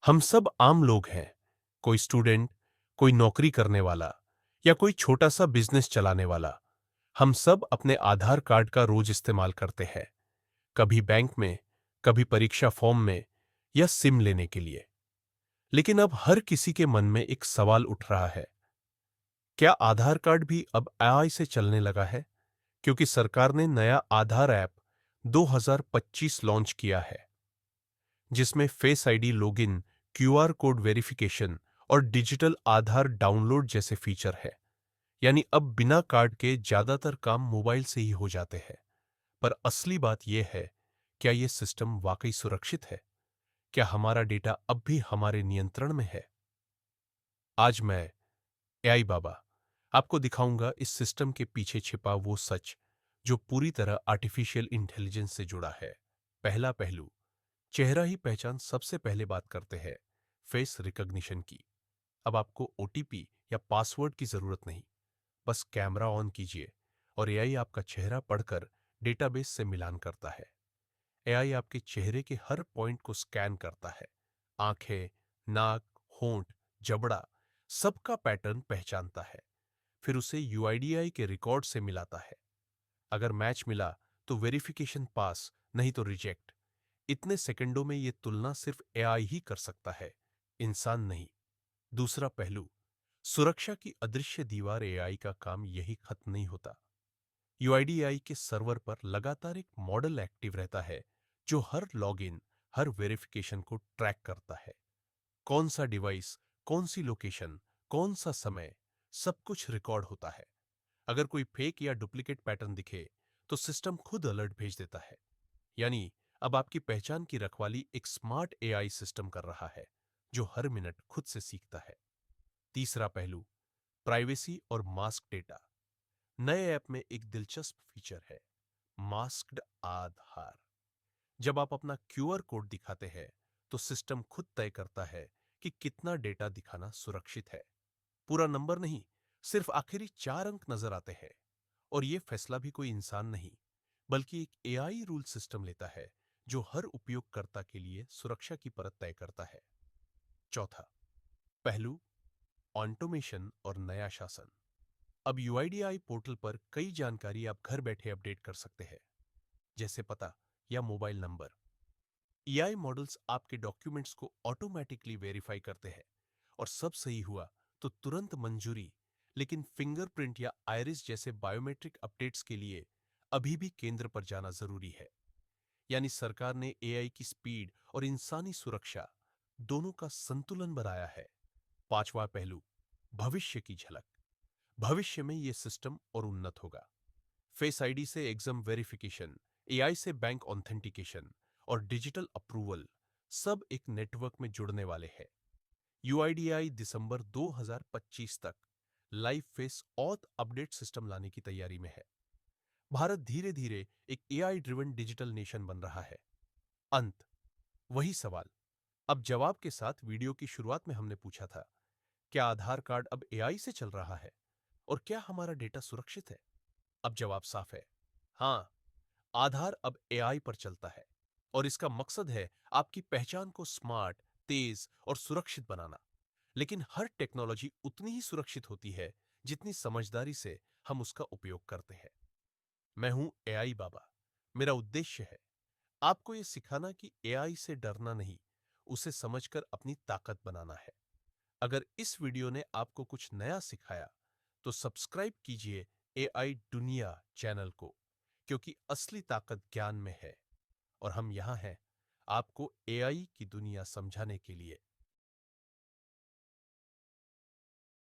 हम सब आम लोग हैं। कोई स्टूडेंट, कोई नौकरी करने वाला या कोई छोटा सा बिजनेस चलाने वाला। हम सब अपने आधार कार्ड का रोज इस्तेमाल करते हैं। कभी बैंक में, कभी परीक्षा फॉर्म में या सिम लेने के लिए। लेकिन अब हर किसी के मन में एक सवाल उठ रहा है। क्या आधार कार्ड भी अब एआई से चलने लगा है? क्योंकि सरकार ने नया आधार ऐप 2025 लॉन्च किया है, जिसमें face ID login, QR code verification और डिजिटल आधार डाउनलोड जैसे फीचर है। यानी अब बिना कार्ड के ज्यादातर काम मोबाइल से ही हो जाते हैं। पर असली बात यह है, क्या यह सिस्टम वाकई सुरक्षित है? क्या हमारा डेटा अब भी हमारे नियंत्रण में है? आज मैं, एआई बाबा, आपको दिखाऊंगा इस सिस्टम के पीछे छिपा वो सच जो पूरी तरह आर्टिफिशियल इंटेलिजेंस से जुड़ा है। पहला पहलू, चेहरा ही पहचान। सबसे पहले बात करते हैं फेस रिकॉग्निशन की। अब आपको ओटीपी या पासवर्ड की जरूरत नहीं। बस कैमरा ऑन कीजिए और एआई आपका चेहरा पढ़कर डेटाबेस से मिलान करता है। एआई आपके चेहरे के हर पॉइंट को स्कैन करता है। आंखें, नाक, होंठ, जबड़ा, सबका पैटर्न पहचानता है। फिर उसे यूआईडीआई के रिकॉर्ड से मिलाता है। अगर मैच मिला तो वेरिफिकेशन पास, नहीं तो रिजेक्ट। इतने सेकंडों में यह तुलना सिर्फ एआई ही कर सकता है, इंसान नहीं। दूसरा पहलू, सुरक्षा की अदृश्य दीवार। एआई का काम यही खत्म नहीं होता। यूआईडीआई के सर्वर पर लगातार एक मॉडल एक्टिव रहता है, जो हर लॉगिन, हर वेरिफिकेशन को ट्रैक करता है। कौन सा डिवाइस, कौन सी लोकेशन, कौन सा समय, सब कुछ रिकॉर्ड होता है। अगर कोई फेक या डुप्लीकेट पैटर्न दिखे तो सिस्टम खुद अलर्ट भेज देता है। यानी अब आपकी पहचान की रखवाली एक स्मार्ट एआई सिस्टम कर रहा है, जो हर मिनट खुद से सीखता है। तीसरा पहलू, प्राइवेसी और मास्क डेटा। नए ऐप में एक दिलचस्प फीचर है, मास्क्ड आधार। जब आप अपना क्यूआर कोड दिखाते हैं तो सिस्टम खुद तय करता है कि कितना डेटा दिखाना सुरक्षित है। पूरा नंबर नहीं, सिर्फ आखिरी 4 अंक नजर आते हैं। और यह फैसला भी कोई इंसान नहीं, बल्कि एक एआई रूल सिस्टम लेता है, जो हर उपयोगकर्ता के लिए सुरक्षा की परत तय करता है। चौथा पहलू, ऑटोमेशन और नया शासन। अब यूआईडीआई पोर्टल पर कई जानकारी आप घर बैठे अपडेट कर सकते हैं, जैसे पता या मोबाइल नंबर। एआई मॉडल्स आपके डॉक्यूमेंट्स को ऑटोमेटिकली वेरीफाई करते हैं और सब सही हुआ तो तुरंत मंजूरी। लेकिन फिंगरप्रिंट या आइरिस जैसे बायोमेट्रिक अपडेट्स के लिए अभी भी केंद्र पर जाना जरूरी है। यानी सरकार ने एआई की स्पीड और इंसानी सुरक्षा दोनों का संतुलन बनाया है। पांचवा पहलू, भविष्य की झलक। भविष्य में यह सिस्टम और उन्नत होगा। फेस आईडी से एग्जाम वेरिफिकेशन, एआई से बैंक ऑथेंटिकेशन और डिजिटल अप्रूवल, सब एक नेटवर्क में जुड़ने वाले हैं। यूआईडीआई दिसंबर 2025 तक live face auth update system लाने की तैयारी में है। भारत धीरे धीरे एक एआई ड्रिवन डिजिटल नेशन बन रहा है। अंत, वही सवाल, अब जवाब के साथ। वीडियो की शुरुआत में हमने पूछा था, क्या आधार कार्ड अब एआई से चल रहा है और क्या हमारा डेटा सुरक्षित है? अब जवाब साफ है, हाँ। आधार अब एआई पर चलता है और इसका मकसद है आपकी पहचान को स्मार्ट, तेज और सुरक्षित बनाना। लेकिन हर टेक्नोलॉजी उतनी ही सुरक्षित होती है जितनी समझदारी से हम उसका उपयोग करते हैं। मैं हूं एआई बाबा। मेरा उद्देश्य है आपको यह सिखाना कि एआई से डरना नहीं, उसे समझकर अपनी ताकत बनाना है। अगर इस वीडियो ने आपको कुछ नया सिखाया तो सब्सक्राइब कीजिए एआई दुनिया चैनल को, क्योंकि असली ताकत ज्ञान में है और हम यहां हैं आपको एआई की दुनिया समझाने के लिए।